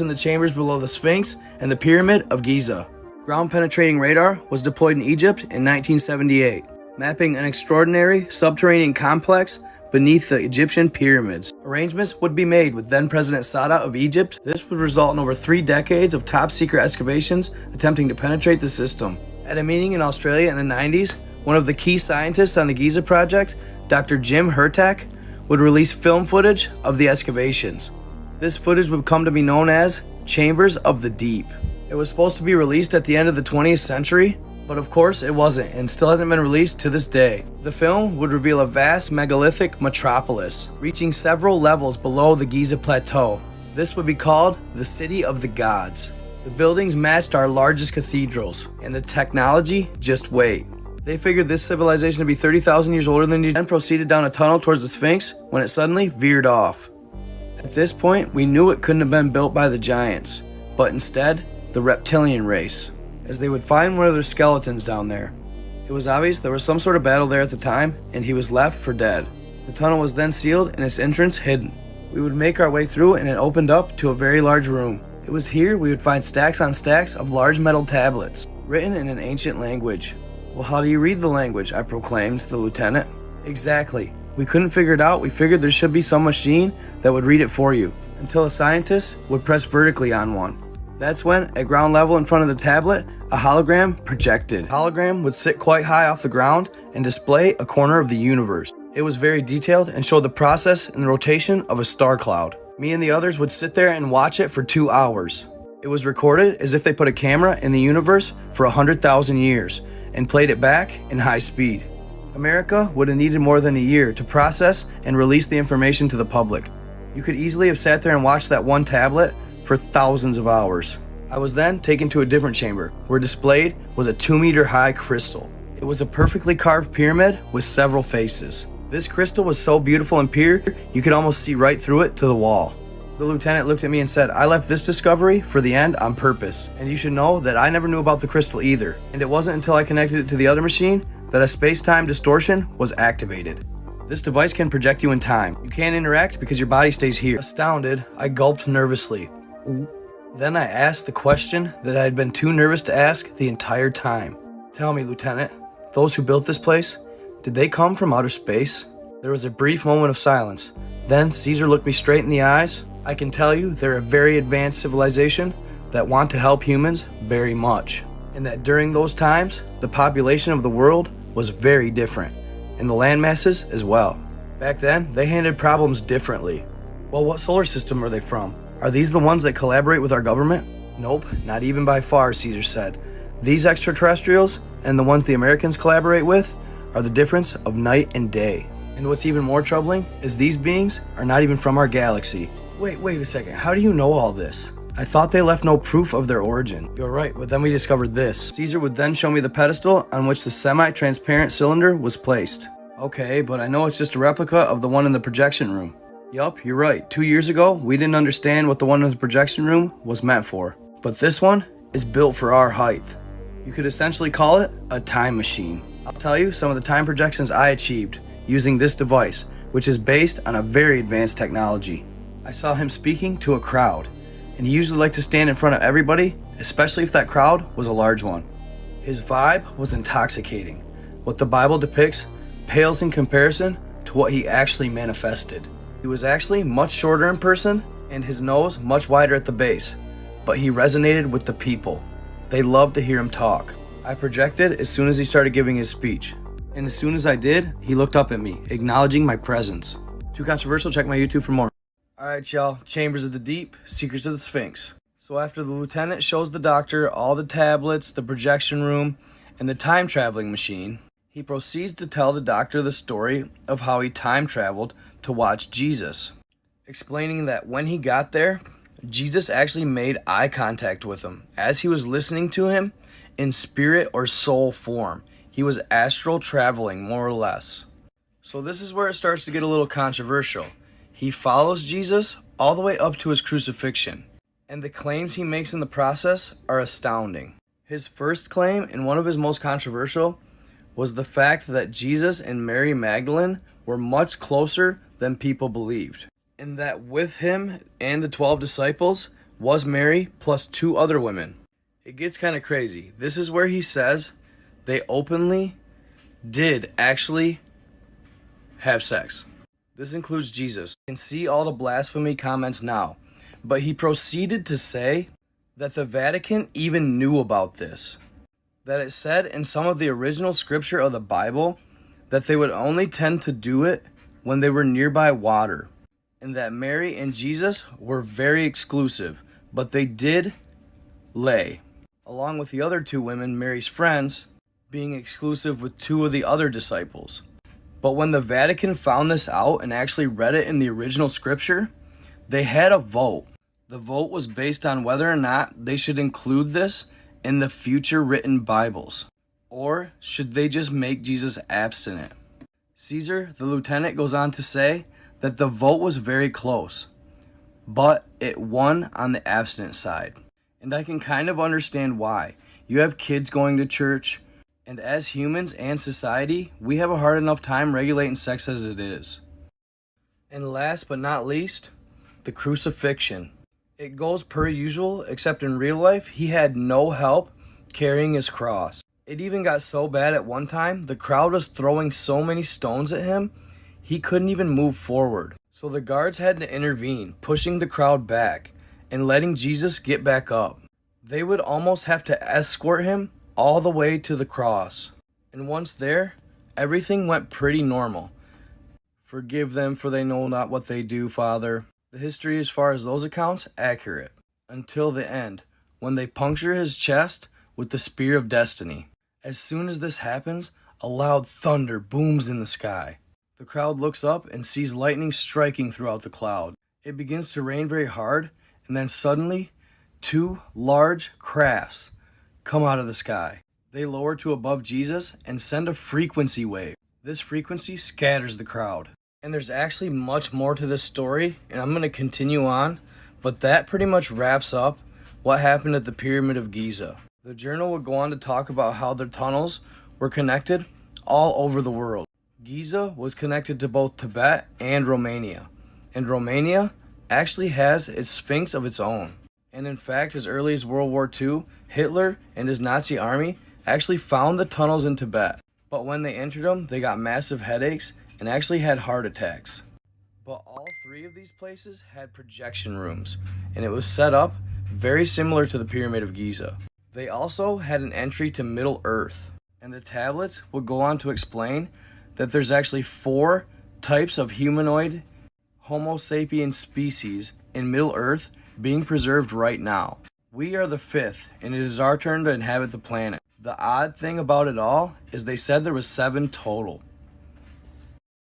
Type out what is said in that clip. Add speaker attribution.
Speaker 1: in the chambers below the Sphinx and the Pyramid of Giza. Ground-penetrating radar was deployed in Egypt in 1978, mapping an extraordinary subterranean complex beneath the Egyptian pyramids. Arrangements would be made with then-President Sadat of Egypt. This would result in over 3 decades of top-secret excavations attempting to penetrate the system. At a meeting in Australia in the 90s, one of the key scientists on the Giza project, Dr. Jim Hurtak, would release film footage of the excavations. This footage would come to be known as Chambers of the Deep. It was supposed to be released at the end of the 20th century, but of course it wasn't and still hasn't been released to this day. The film would reveal a vast megalithic metropolis, reaching several levels below the Giza plateau. This would be called the City of the Gods. The buildings matched our largest cathedrals, and the technology, just wait. They figured this civilization to be 30,000 years older than you, and proceeded down a tunnel towards the Sphinx when it suddenly veered off. At this point, we knew it couldn't have been built by the giants, but instead, the reptilian race, as they would find one of their skeletons down there. It was obvious there was some sort of battle there at the time, and he was left for dead. The tunnel was then sealed and its entrance hidden. We would make our way through and it opened up to a very large room. It was here we would find stacks on stacks of large metal tablets, written in an ancient language. Well, how do you read the language? I proclaimed to the lieutenant. Exactly. We couldn't figure it out. We figured there should be some machine that would read it for you, until a scientist would press vertically on one. That's when, at ground level in front of the tablet, a hologram projected. The hologram would sit quite high off the ground and display a corner of the universe. It was very detailed and showed the process and the rotation of a star cloud. Me and the others would sit there and watch it for 2 hours. It was recorded as if they put a camera in the universe for 100,000 years and played it back in high speed. America would have needed more than a year to process and release the information to the public. You could easily have sat there and watched that one tablet for thousands of hours. I was then taken to a different chamber, where displayed was a 2-meter high crystal. It was a perfectly carved pyramid with several faces. This crystal was so beautiful and pure, you could almost see right through it to the wall. The lieutenant looked at me and said, "I left this discovery for the end on purpose. And you should know that I never knew about the crystal either. And it wasn't until I connected it to the other machine that a space-time distortion was activated. This device can project you in time. You can't interact because your body stays here." Astounded, I gulped nervously. Then I asked the question that I had been too nervous to ask the entire time. "Tell me, Lieutenant, those who built this place, did they come from outer space?" There was a brief moment of silence. Then Caesar looked me straight in the eyes. "I can tell you they're a very advanced civilization that want to help humans very much. And that during those times, the population of the world was very different, and the land masses as well. Back then, they handled problems differently." "Well, what solar system are they from? Are these the ones that collaborate with our government?" "Nope, not even by far," Caesar said. "These extraterrestrials and the ones the Americans collaborate with are the difference of night and day. And what's even more troubling is these beings are not even from our galaxy." Wait a second, how do you know all this? "I thought they left no proof of their origin." "You're right, but then we discovered this." Caesar would then show me the pedestal on which the semi-transparent cylinder was placed. "Okay, but I know it's just a replica of the one in the projection room." "Yup, you're right. 2 years ago, we didn't understand what the one in the projection room was meant for. But this one is built for our height. You could essentially call it a time machine. I'll tell you some of the time projections I achieved using this device, which is based on a very advanced technology. I saw him speaking to a crowd, and he usually liked to stand in front of everybody, especially if that crowd was a large one. His vibe was intoxicating. What the Bible depicts pales in comparison to what he actually manifested. He was actually much shorter in person, and his nose much wider at the base, but he resonated with the people. They loved to hear him talk. I projected as soon as he started giving his speech, and as soon as I did, he looked up at me, acknowledging my presence. Too controversial? Check my YouTube for more. Alright y'all, Chambers of the Deep, Secrets of the Sphinx. So after the lieutenant shows the doctor all the tablets, the projection room, and the time traveling machine, he proceeds to tell the doctor the story of how he time traveled to watch Jesus, explaining that when he got there, Jesus actually made eye contact with him as he was listening to him in spirit or soul form. He was astral traveling, more or less. So this is where it starts to get a little controversial. He follows Jesus all the way up to his crucifixion, and the claims he makes in the process are astounding. His first claim, and one of his most controversial, was the fact that Jesus and Mary Magdalene were much closer than people believed, and that with him and the 12 disciples was Mary plus 2 other women. It gets kind of crazy. This is where he says they openly did actually have sex. This includes Jesus. You can see all the blasphemy comments now. But he proceeded to say that the Vatican even knew about this. That it said in some of the original scripture of the Bible that they would only tend to do it when they were nearby water. And that Mary and Jesus were very exclusive, but they did lay, along with the other 2 women, Mary's friends, being exclusive with 2 of the other disciples. But when the Vatican found this out and actually read it in the original scripture, they had a vote. The vote was based on whether or not they should include this in the future written Bibles, or should they just make Jesus abstinent. Caesar, the lieutenant, goes on to say that the vote was very close, but it won on the abstinent side. And I can kind of understand why. You have kids going to church, and as humans and society, we have a hard enough time regulating sex as it is. And last but not least, the crucifixion. It goes per usual, except in real life, he had no help carrying his cross. It even got so bad at one time, the crowd was throwing so many stones at him, he couldn't even move forward. So the guards had to intervene, pushing the crowd back and letting Jesus get back up. They would almost have to escort him all the way to the cross. And once there, everything went pretty normal. Forgive them, for they know not what they do, Father. The history as far as those accounts, accurate. Until the end, when they puncture his chest with the spear of destiny. As soon as this happens, a loud thunder booms in the sky. The crowd looks up and sees lightning striking throughout the cloud. It begins to rain very hard, and then suddenly, 2 large crafts come out of the sky. They lower to above Jesus and send a frequency wave. This frequency scatters the crowd. And there's actually much more to this story, and I'm going to continue on, but that pretty much wraps up what happened at the Pyramid of Giza. The journal would go on to talk about how the tunnels were connected all over the world. Giza was connected to both Tibet and Romania, and Romania actually has its Sphinx of its own. And in fact, as early as World War II, Hitler and his Nazi army actually found the tunnels in Tibet. But when they entered them, they got massive headaches and actually had heart attacks. But all 3 of these places had projection rooms, and it was set up very similar to the Pyramid of Giza. They also had an entry to Middle Earth, and the tablets would go on to explain that there's actually 4 types of humanoid Homo sapiens species in Middle Earth being preserved right now. We are the 5th, and it is our turn to inhabit the planet. The odd thing about it all is they said there was 7 total.